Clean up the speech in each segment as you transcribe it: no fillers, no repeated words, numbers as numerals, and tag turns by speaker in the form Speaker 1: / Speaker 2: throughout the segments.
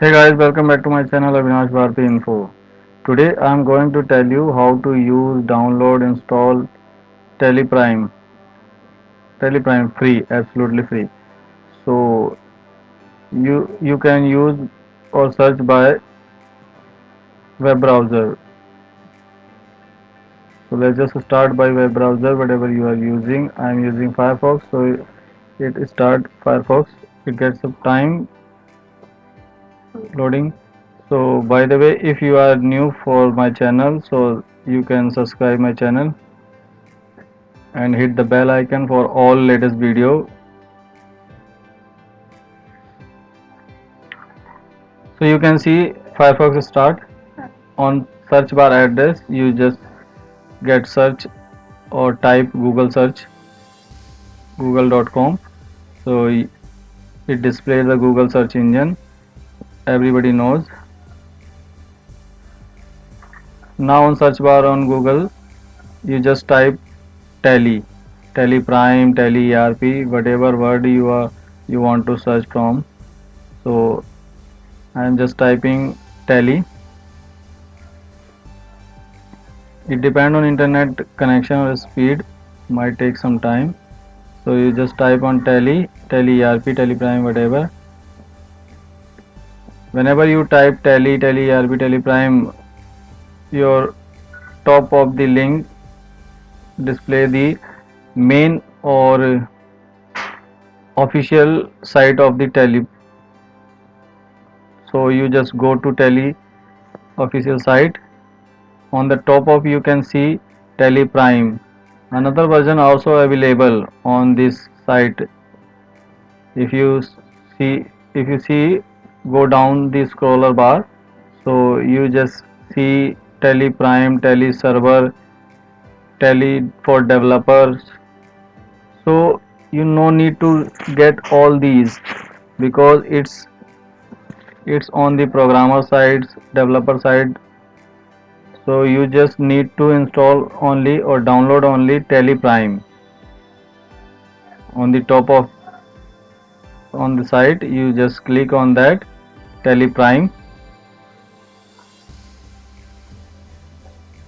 Speaker 1: Hey guys, welcome back to my channel Avinash Bharti Info. Today I am going to tell you how to use, download, install Teleprime. Teleprime free, absolutely free. So you can use or search by web browser. So let's just start by web browser, whatever you are using. I am using Firefox, so it start Firefox. It gets some time loading. So by the way, if you are new for my channel, so you can subscribe my channel and hit the bell icon for all latest video. So you can see Firefox start on search bar address. You just get search or type Google search google.com. So it displays the Google search engine. Everybody knows. Now on search bar on Google, you just type Tele, Tele Prime, Tele ERP, whatever word you want to search from. So I am just typing Tele. It depends on internet connection or speed, might take some time. So you just type on Tele ERP, Teleprime, whatever. Whenever you type Tele ERP, Teleprime, your top of the link display the main or official site of the Tele. So you just go to Tele official site. On the top of you can see Teleprime. Another version also available on this site. If you see, if you see, go down the scroller bar. So you just see Teleprime, Teleserver, Tele for developers. So you no need to get all these because it's on the programmer side, developer side. So you just need to install only or download only Teleprime. On the top of on the site, you just click on that Teleprime.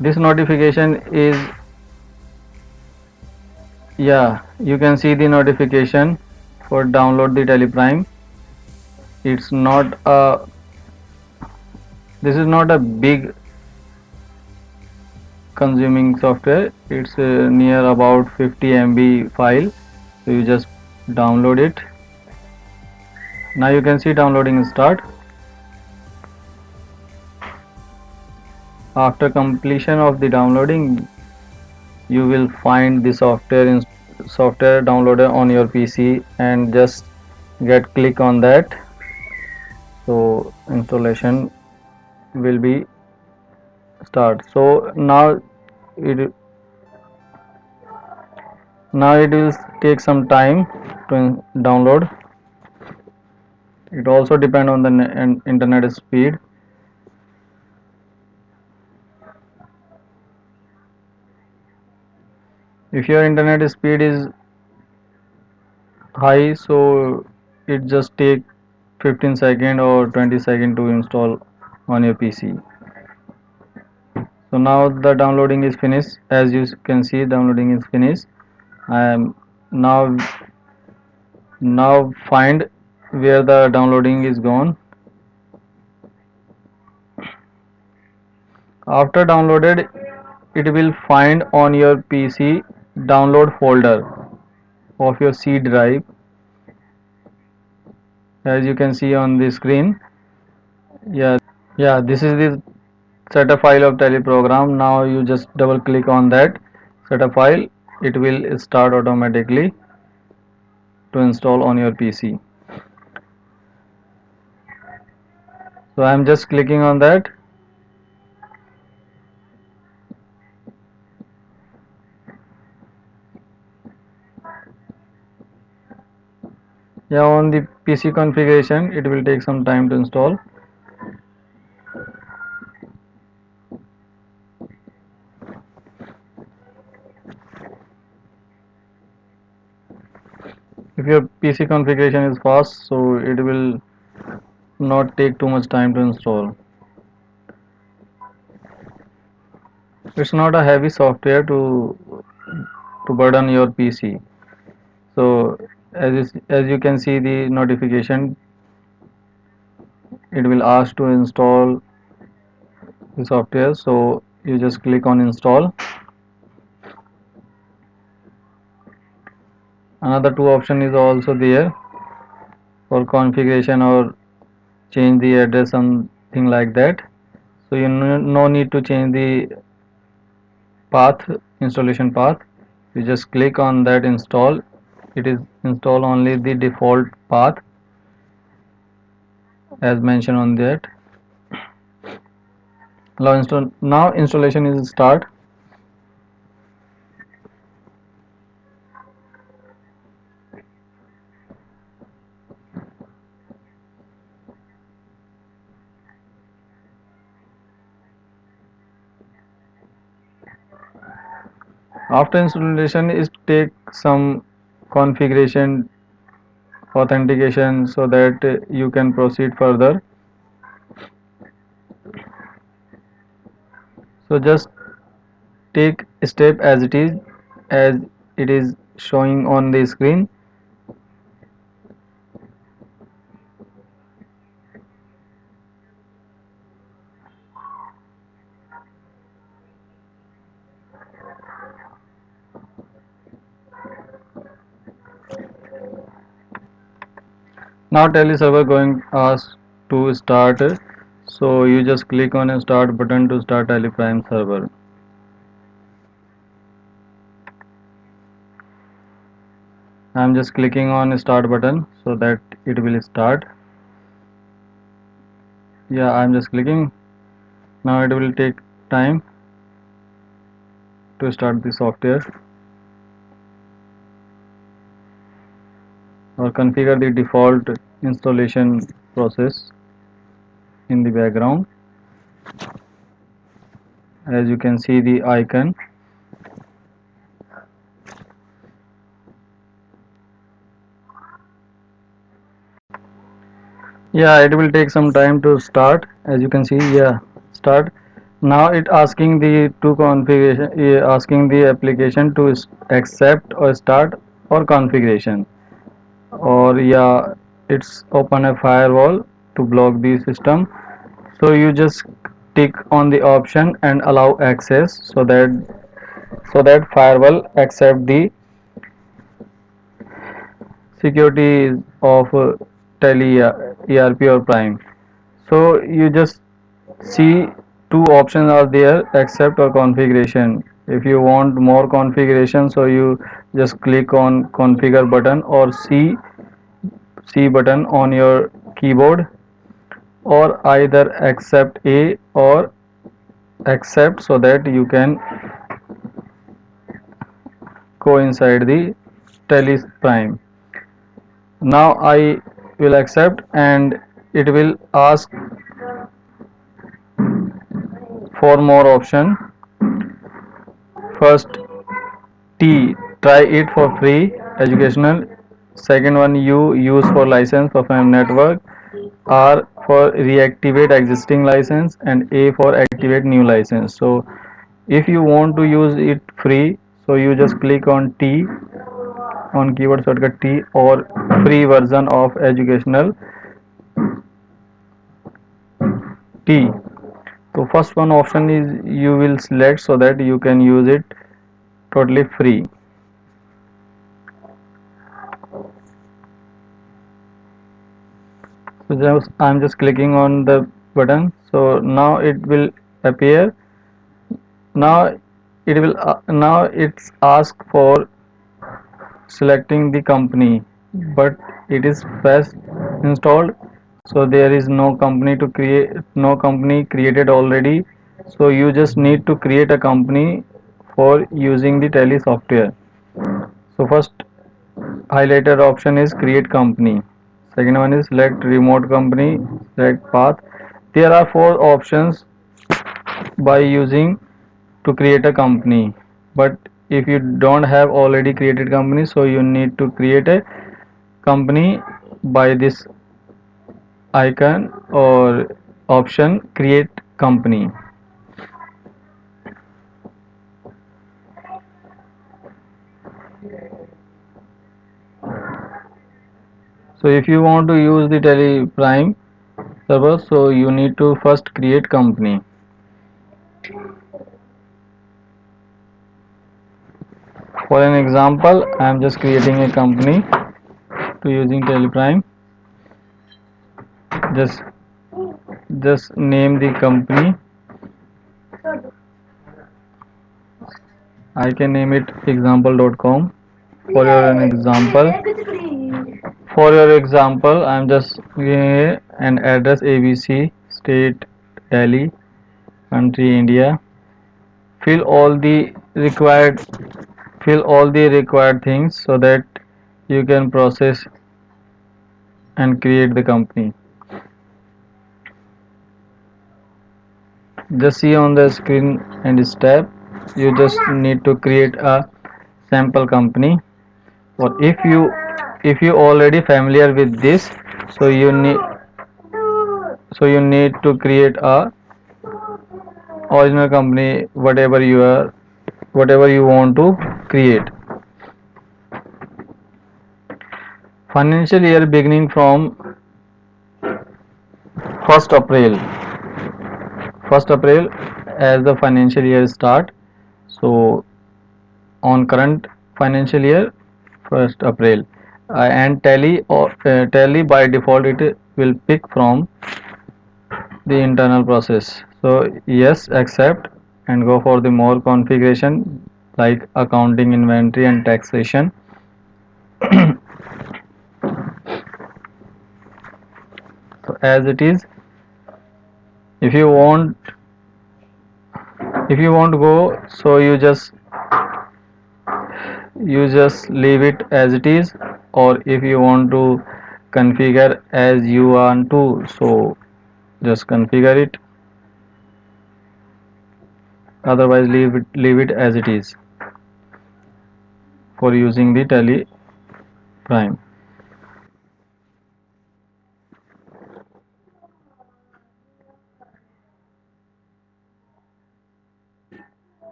Speaker 1: This notification is, yeah, you can see the notification for download the Teleprime. It's not a, this is not a big consuming software. It's near about 50 MB file. So you just download it. Now you can see downloading start. After completion of the downloading, you will find the software downloader on your PC and just get click on that. So installation will be start. So it now it will take some time to download. It also depend on the internet speed. If your internet speed is high, so it just take 15 second or 20 second to install on your PC. So now the downloading is finished. As you can see, downloading is finished. I am now find where the downloading is gone. After downloaded, it will find on your PC download folder of your C drive. As you can see on the screen, yeah, this is the setup file of teleprogram. Now you just double click on that setup file. It will start automatically to install on your PC. So I am just clicking on that. Yeah, on the PC configuration, it will take some time to install. If your PC configuration is fast, so it will not take too much time to install. It's not a heavy software to burden your PC. So as you can see the notification, it will ask to install the software. So you just click on install. Another two option is also there for configuration or change the address, something like that. So you no need to change the path, installation path. You just click on that install. It is install only the default path as mentioned on that. Now installation is start. After installation, it take some configuration authentication so that you can proceed further. So just take step as it is showing on the screen. Now Tele server going ask to start, so you just click on a start button to start Teleprime server. I'm just clicking on start button so that it will start. Yeah, I'm just clicking. Now it will take time to start the software or configure the default installation process in the background. As you can see the icon. Yeah, it will take some time to start. As you can see, yeah, start. Now it asking the two configuration, asking the application to accept or start or configuration, or yeah, it's open a firewall to block the system. So you just tick on the option and allow access so that firewall accept the security of Tele ERP or Prime. So you just see two options are there, accept or configuration. If you want more configuration, so you just click on configure button or C button on your keyboard, or either accept A or accept so that you can go inside the Tele Prime. Now I will accept and it will ask for more option. First T, try it for free, educational. Second one, U, use for license of a network. R for reactivate existing license, and A for activate new license. So if you want to use it free, so you just click on T on keyboard shortcut T, or free version of educational T. So first one option is you will select so that you can use it totally free. So I'm just clicking on the button. So now it will appear. Now it's ask for selecting the company, but it is fast installed, so there is no company created already. So you just need to create a company for using the Tele software. So first highlighted option is create company. Second one is select remote company, select path. There are four options by using to create a company, but if you don't have already created company, so you need to create a company by this icon or option create company. So if you want to use the Teleprime server, so you need to first create company. For an example, I am just creating a company to using Teleprime. Just just name the company. I can name it example.com. For your example, I am just giving an address ABC, state Delhi, country India. Fill all the required fill all the required things so that you can process and create the company. Just see on the screen and step. You just need to create a sample company. Or if you already familiar with this, so you need to create a original company, whatever you want to create. Financial year beginning from 1st April. 1st April as the financial year start. So on current financial year 1st April, and tally by default it will pick from the internal process. So yes, accept and go for the more configuration like accounting, inventory and taxation. So as it is, if you want to go, so you just leave it as it is, or if you want to configure as you want to, so just configure it, otherwise leave it as it is for using the Tele Prime.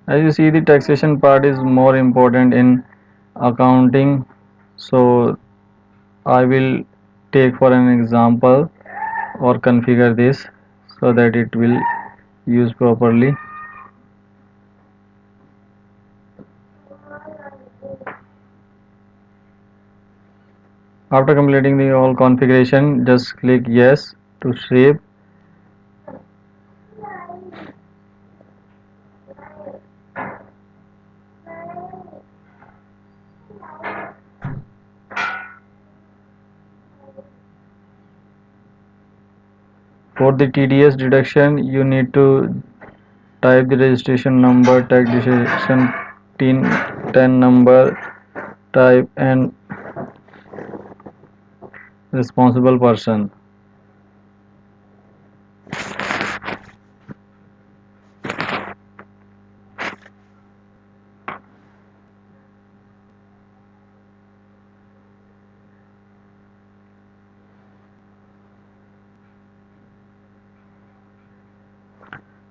Speaker 1: As you see, the taxation part is more important in accounting, so I will take for an example or configure this so that it will use properly. After completing the all configuration, just click yes to save. For the TDS deduction, you need to type the registration number, taxation TIN number, type and responsible person.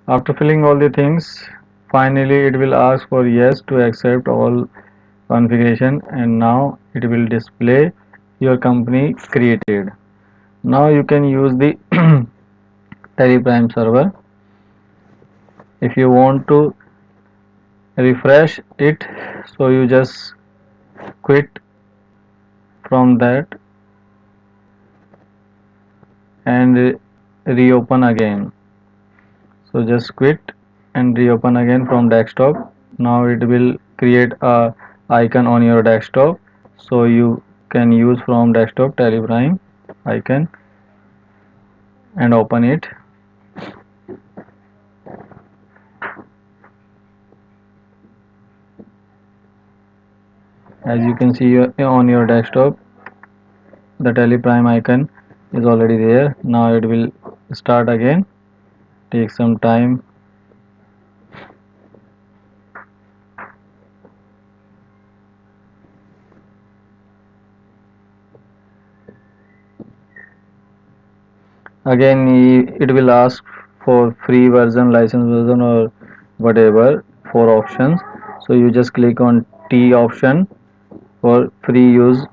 Speaker 1: After filling all the things, finally it will ask for yes to accept all configuration, and now it will display your company created. Now you can use the Teleprime server. If you want to refresh it, so you just quit from that and reopen again. So just quit and reopen again from desktop. Now it will create a icon on your desktop, so you can use from desktop Teleprime icon and open it. As you can see on your desktop, the Teleprime icon is already there. Now it will start again, take some time. Again, it will ask for free version, license version, or whatever, four options. So you just click on T option for free use